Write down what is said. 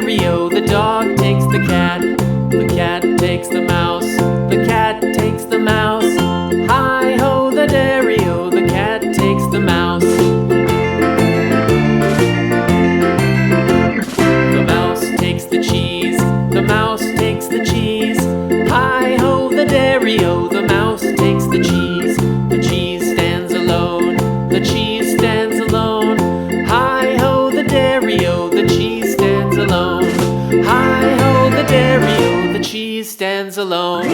dairy-o, the dog takes the cat. The cat takes the mouse. The cat takes the mouse. Hi-ho, the dairy-o, the cat takes the mouse. The mouse takes the cheese. The mouse takes the cheese. Hi-ho, the dairy-o, the mouse takes the cheese. The cheese stands alone. The cheese stands alone. Hi-ho, the dairy-o, the cheese stands alone. Hi-ho, the dairy-o, the cheese stands alone.